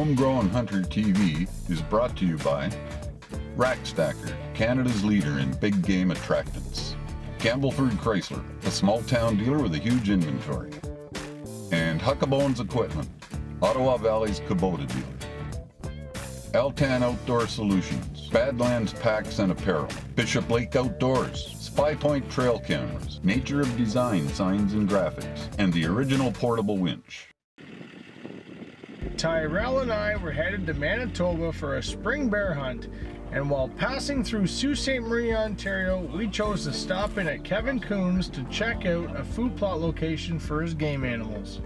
Homegrown Hunter TV is brought to you by Rack Stacker, Canada's leader in big game attractants. Campbellford Chrysler, a small town dealer with a huge inventory. And Huckabones Equipment, Ottawa Valley's Kubota dealer. Altan Outdoor Solutions, Badlands Packs and Apparel, Bishop Lake Outdoors, Spy Point Trail Cameras, Nature of Design Signs and Graphics, and the original portable winch. Tyrell and I were headed to Manitoba for a spring bear hunt, and while passing through Sault Ste. Marie, Ontario, we chose to stop in at Kevin Coon's to check out a food plot location for his game animals.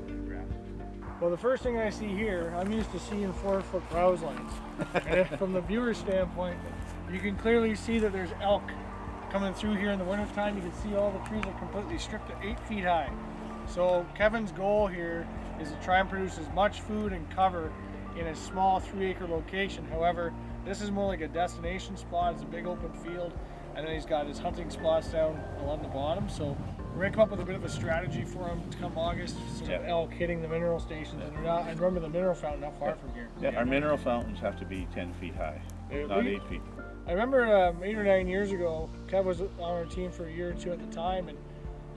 Well, the first thing I see here, I'm used to seeing 4-foot browse lines. And from the viewer standpoint, you can clearly see that there's elk coming through here in the wintertime. You can see all the trees are completely stripped to 8 feet high. So Kevin's goal here is to try and produce as much food and cover in a small 3-acre location. However, this is more like a destination spot. It's a big open field, and then he's got his hunting spots down along the bottom. So we're gonna come up with a bit of a strategy for him to come August, so elk hitting the mineral stations. And they're not, I remember the mineral fountain not far from here. Yeah, our mineral fountains have to be 10 feet high, not 8 feet. I remember 8 or 9 years ago, Kev was on our team for a year or two at the time, and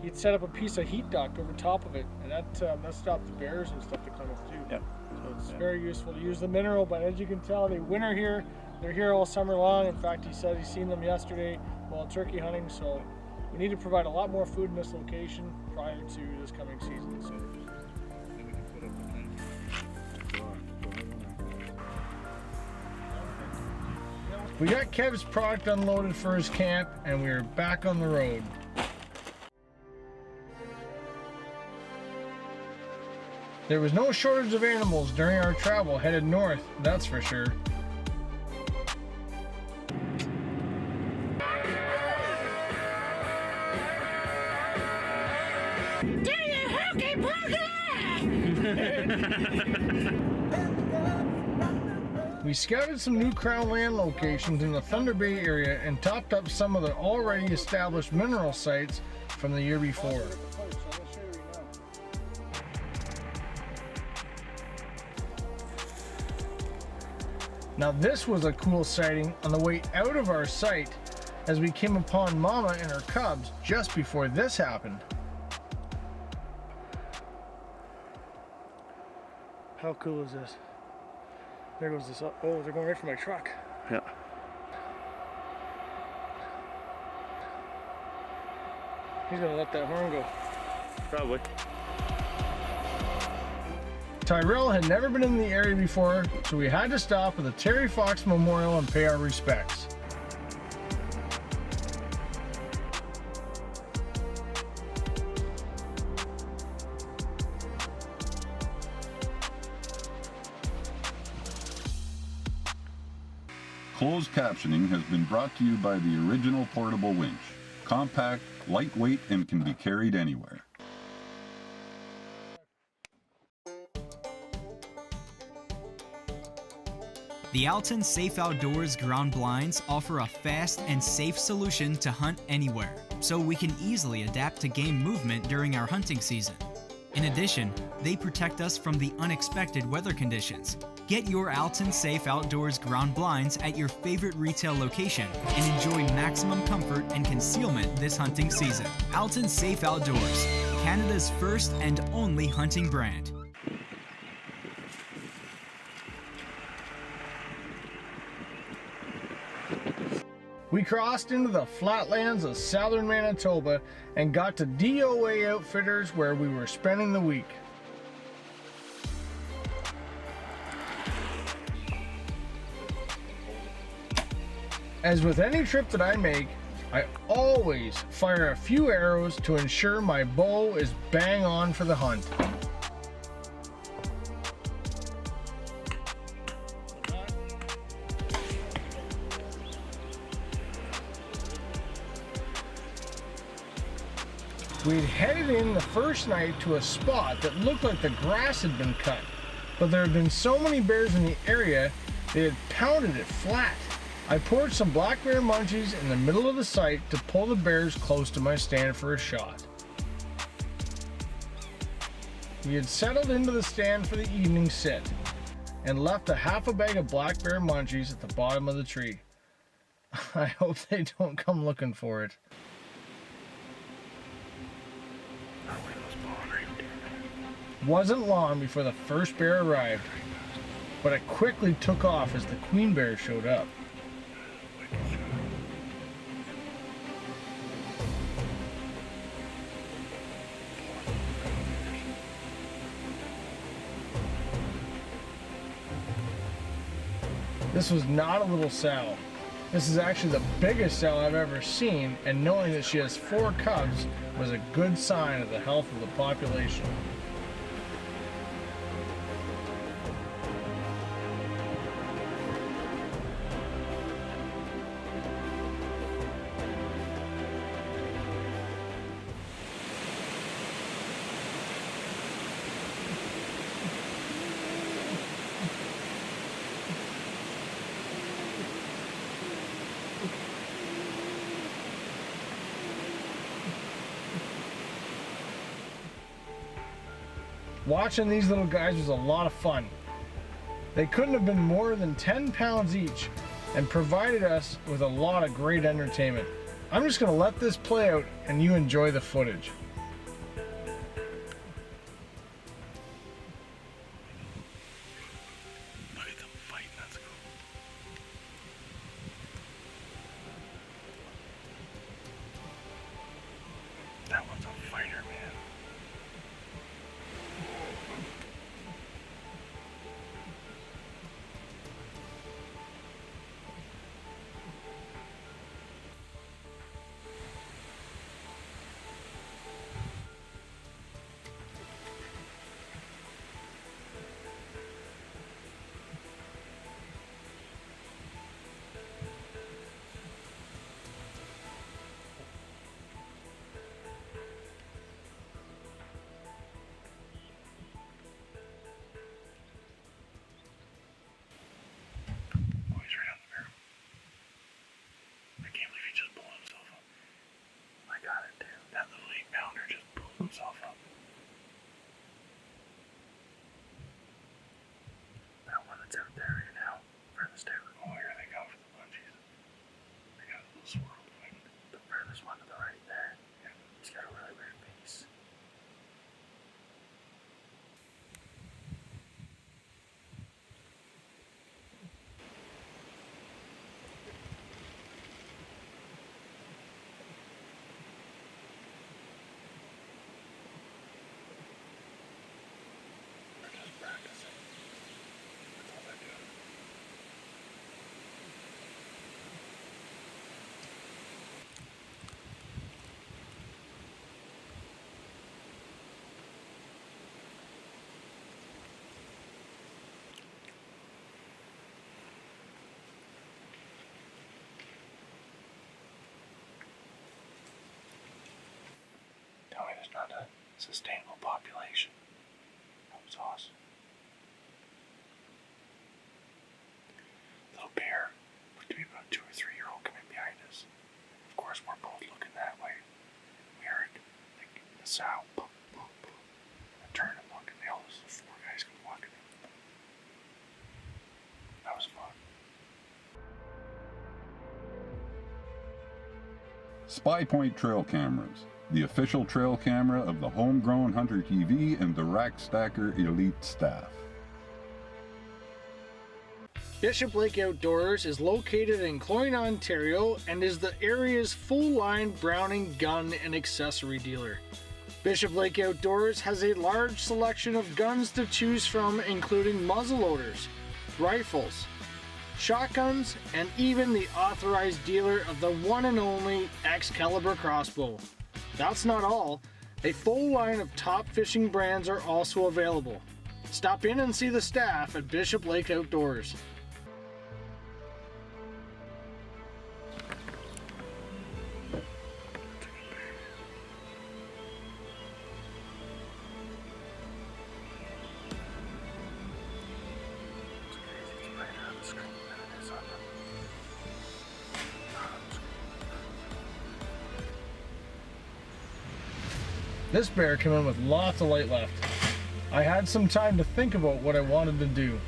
he'd set up a piece of heat duct over top of it, and that stopped the bears and stuff to come up too. Yep. So it's very useful to use the mineral, but as you can tell, they winter here. They're here all summer long. In fact, he said he's seen them yesterday while turkey hunting, so we need to provide a lot more food in this location prior to this coming season. So. We got Kev's product unloaded for his camp, and we're back on the road. There was no shortage of animals during our travel headed north, that's for sure. We scouted some new Crown land locations in the Thunder Bay area and topped up some of the already established mineral sites from the year before. Now this was a cool sighting on the way out of our site as we came upon Mama and her cubs just before this happened. How cool is this? There goes this, oh, they're going right for my truck. Yeah. He's gonna let that horn go. Probably. Tyrell had never been in the area before, so we had to stop at the Terry Fox Memorial and pay our respects. Closed captioning has been brought to you by the original portable winch. Compact, lightweight, and can be carried anywhere. The Alton Safe Outdoors ground blinds offer a fast and safe solution to hunt anywhere, so we can easily adapt to game movement during our hunting season. In addition, they protect us from the unexpected weather conditions. Get your Alton Safe Outdoors ground blinds at your favorite retail location and enjoy maximum comfort and concealment this hunting season. Alton Safe Outdoors, Canada's first and only hunting brand. We crossed into the flatlands of southern Manitoba and got to DOA Outfitters where we were spending the week. As with any trip that I make, I always fire a few arrows to ensure my bow is bang on for the hunt. We'd headed in the first night to a spot that looked like the grass had been cut, but there had been so many bears in the area, they had pounded it flat. I poured some black bear munchies in the middle of the site to pull the bears close to my stand for a shot. We had settled into the stand for the evening sit, and left a half a bag of black bear munchies at the bottom of the tree. I hope they don't come looking for it. Wasn't long before the first bear arrived, but it quickly took off as the queen bear showed up. This was not a little sow. This is actually the biggest sow I've ever seen, and knowing that she has 4 cubs was a good sign of the health of the population. Watching these little guys was a lot of fun. They couldn't have been more than 10 pounds each and provided us with a lot of great entertainment. I'm just going to let this play out and you enjoy the footage. Look at them fighting, that's cool. That one's a fighter, man. Himself up. That one that's out there right now, furthest out. Oh, here they go for the munchies. They got a little swirled wing. The furthest one to the right there. Yeah. He's got a really weird face. Tell me there's not a sustainable population. That was awesome. Little bear looked to be about 2 or 3 year old coming behind us. Of course, we're both looking that way. We heard the sow, boom, boom, boom. And turn and look, and all those 4 guys come walking in. That was fun. Spy Point Trail Cameras, the official trail camera of the Homegrown Hunter TV and the Rack Stacker Elite staff. Bishop Lake Outdoors is located in Cloyne, Ontario, and is the area's full-line Browning gun and accessory dealer. Bishop Lake Outdoors has a large selection of guns to choose from, including muzzleloaders, rifles, shotguns, and even the authorized dealer of the one and only Excalibur crossbow. That's not all. A full line of top fishing brands are also available. Stop in and see the staff at Bishop Lake Outdoors. This bear came in with lots of light left. I had some time to think about what I wanted to do.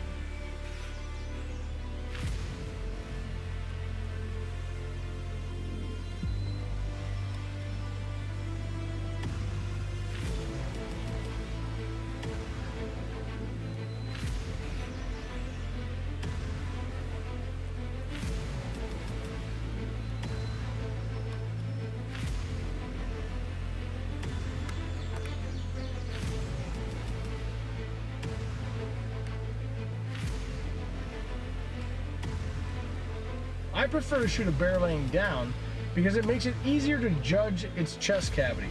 I prefer to shoot a bear laying down because it makes it easier to judge its chest cavity.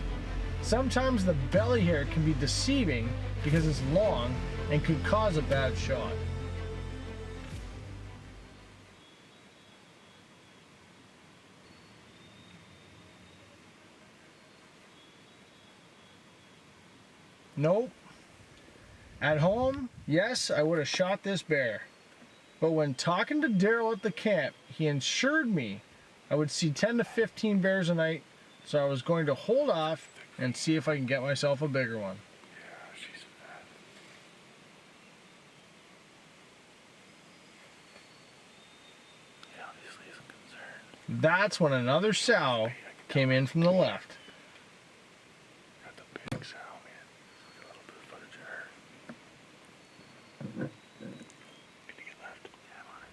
Sometimes the belly hair can be deceiving because it's long and could cause a bad shot. Nope. At home, yes, I would have shot this bear. But when talking to Daryl at the camp, he assured me I would see 10 to 15 bears a night, so I was going to hold off and see if I can get myself a bigger one. Yeah, she's fat. Yeah, obviously isn't concerned. That's when another sow came in from the left. Got the big sow, man. Look at a little bit of footage of her. Can you get left? Yeah, I'm on it.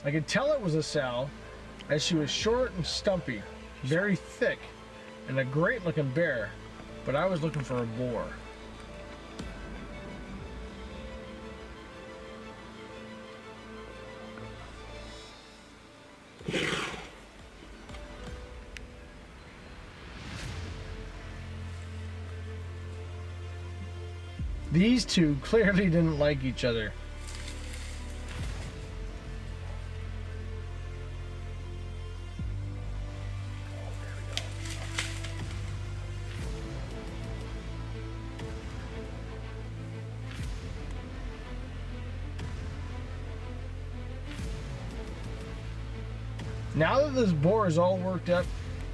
I could tell it was a sow as she was short and stumpy, very thick, and a great looking bear, but I was looking for a boar. These two clearly didn't like each other. Now that this boar is all worked up,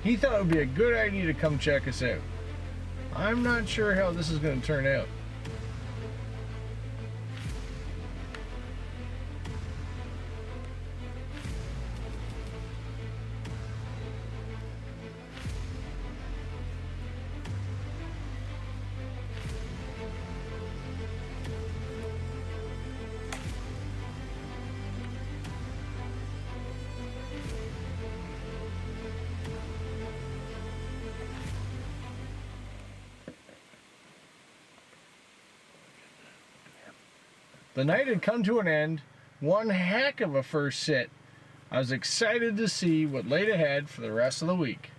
he thought it would be a good idea to come check us out. I'm not sure how this is going to turn out. The night had come to an end, one heck of a first sit. I was excited to see what laid ahead for the rest of the week.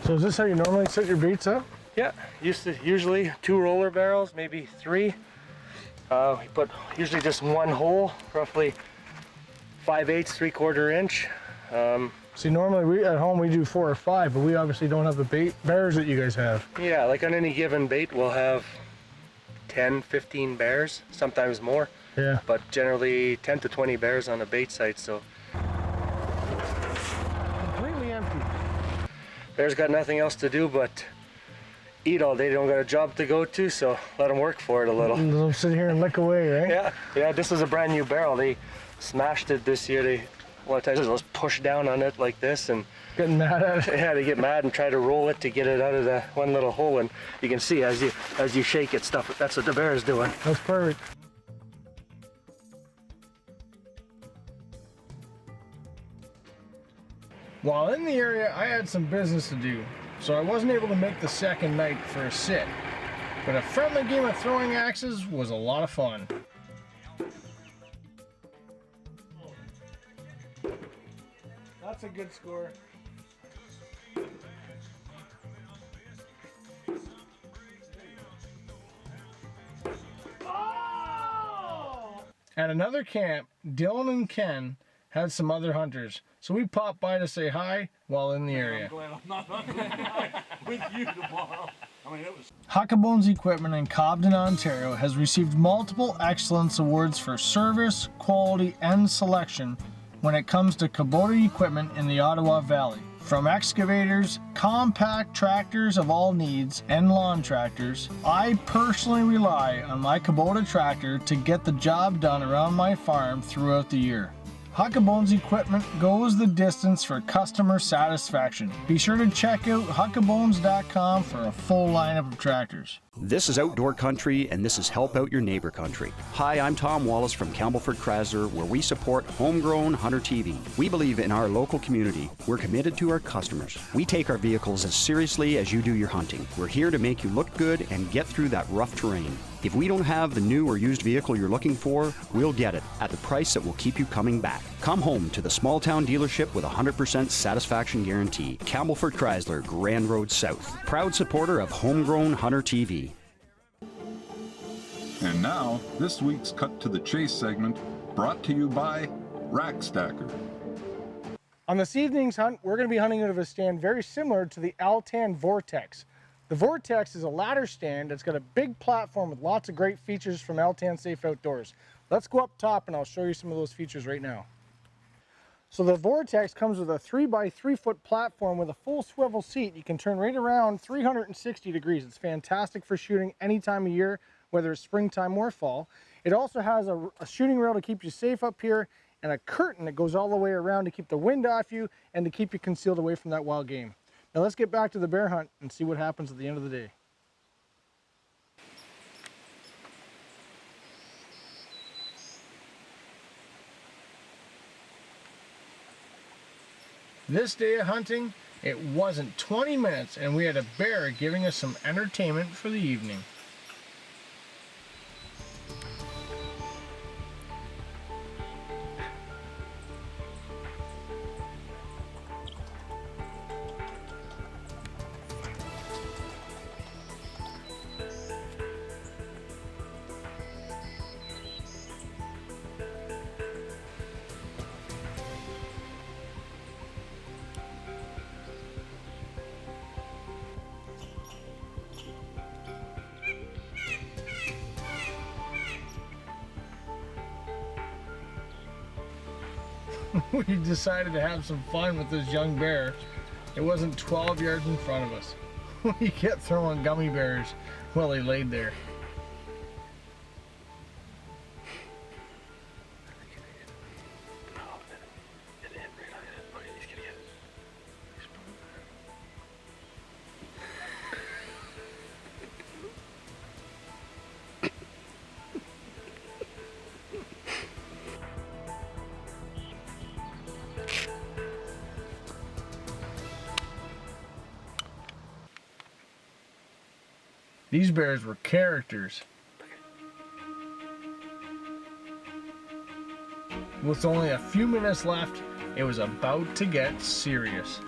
So is this how you normally set your baits up? Yeah, usually 2 roller barrels, maybe 3. We put usually just 1 hole, roughly 5/8, 3/4 inch. See, normally we at home we do 4 or 5, but we obviously don't have the bears that you guys have. Yeah, like on any given bait, we'll have 10, 15 bears, sometimes more. Yeah. But generally 10 to 20 bears on a bait site, so. Completely empty. Bears got nothing else to do but eat all day. They don't got a job to go to, so let them work for it a little. Let them sit here and lick away, right? Yeah, this is a brand new barrel. They smashed it this year. A lot of times they'll just push down on it like this and Getting mad at it. yeah, they get mad and try to roll it to get it out of the one little hole, and you can see as you shake it, stuff. That's what the bear is doing. That's perfect. While in the area, I had some business to do, so I wasn't able to make the second night for a sit. But a friendly game of throwing axes was a lot of fun. That's a good score. At another camp, Dylan and Ken had some other hunters, so we popped by to say hi while in the area. I'm glad I'm not with you tomorrow. I mean, it was. Huckabones Equipment in Cobden, Ontario has received multiple excellence awards for service, quality, and selection when it comes to Kubota equipment in the Ottawa Valley. From excavators, compact tractors of all needs, and lawn tractors, I personally rely on my Kubota tractor to get the job done around my farm throughout the year. Huckabone's equipment goes the distance for customer satisfaction. Be sure to check out huckabones.com for a full lineup of tractors. This is Outdoor Country, and this is Help Out Your Neighbor Country. Hi, I'm Tom Wallace from Campbellford Chrysler, where we support Homegrown Hunter TV. We believe in our local community. We're committed to our customers. We take our vehicles as seriously as you do your hunting. We're here to make you look good and get through that rough terrain. If we don't have the new or used vehicle you're looking for, we'll get it at the price that will keep you coming back. Come home to the small town dealership with a 100% satisfaction guarantee. Campbellford Chrysler, Grand Road South. Proud supporter of Homegrown Hunter TV. And now, this week's Cut to the Chase segment, brought to you by Rack Stacker. On this evening's hunt, we're going to be hunting out of a stand very similar to the Altan Vortex. The Vortex is a ladder stand that's got a big platform with lots of great features from Altan Safe Outdoors. Let's go up top and I'll show you some of those features right now. So the Vortex comes with a 3x3 foot platform with a full swivel seat. You can turn right around 360 degrees. It's fantastic for shooting any time of year, whether it's springtime or fall. It also has a shooting rail to keep you safe up here and a curtain that goes all the way around to keep the wind off you and to keep you concealed away from that wild game. Now let's get back to the bear hunt and see what happens at the end of the day. This day of hunting, it wasn't 20 minutes and we had a bear giving us some entertainment for the evening. We decided to have some fun with this young bear. It wasn't 12 yards in front of us. We kept throwing gummy bears while he laid there. These bears were characters. With only a few minutes left, it was about to get serious.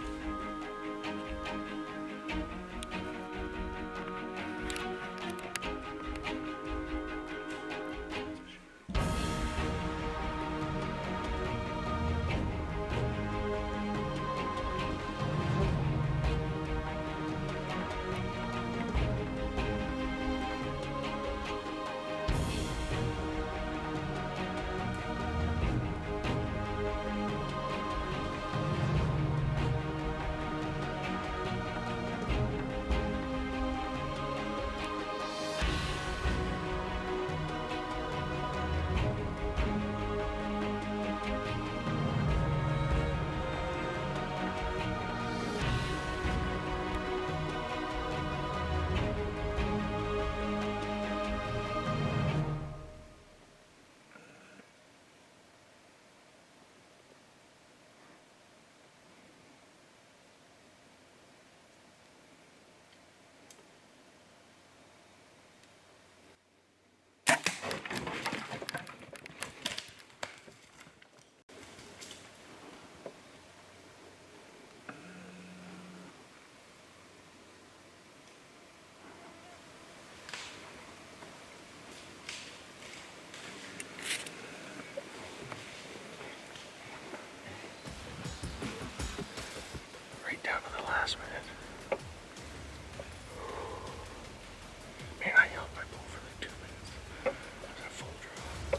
Down to the last minute. Man, I held my bow for like 2 minutes. I was at full draw.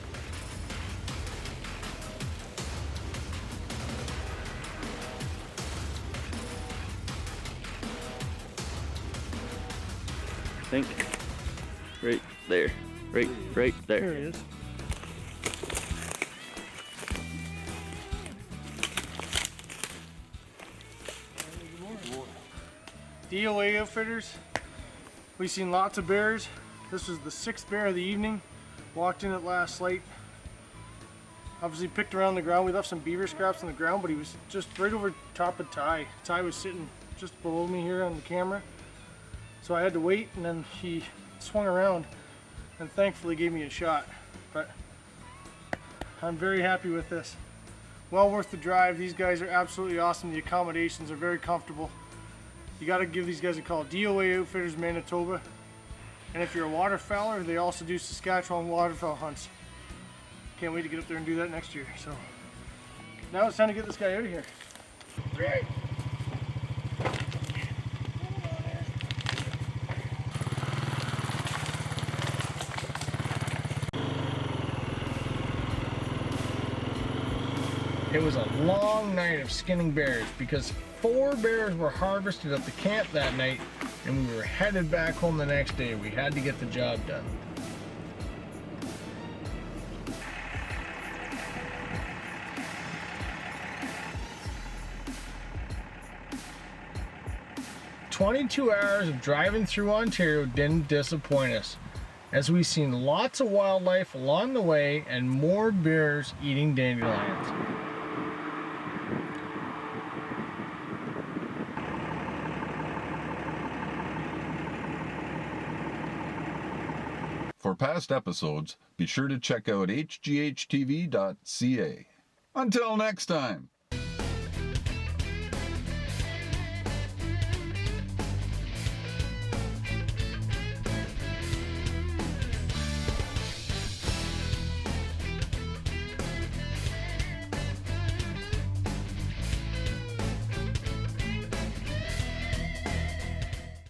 think. Right there. Right there. There he is. DOA Outfitters. We've seen lots of bears. This was the 6th bear of the evening. Walked in at last light. Obviously picked around the ground. We left some beaver scraps on the ground, but he was just right over top of Ty. Ty was sitting just below me here on the camera. So I had to wait, and then he swung around and thankfully gave me a shot. But I'm very happy with this. Well worth the drive. These guys are absolutely awesome. The accommodations are very comfortable. You got to give these guys a call. DOA Outfitters Manitoba. And if you're a waterfowler, they also do Saskatchewan waterfowl hunts. Can't wait to get up there and do that next year. So now it's time to get this guy out of here. It was a long night of skinning bears because 4 bears were harvested at the camp that night, and we were headed back home the next day. We had to get the job done. "22 hours of driving through Ontario didn't disappoint us, as we've seen lots of wildlife along the way and more bears eating dandelions." For past episodes, be sure to check out hghtv.ca. Until next time.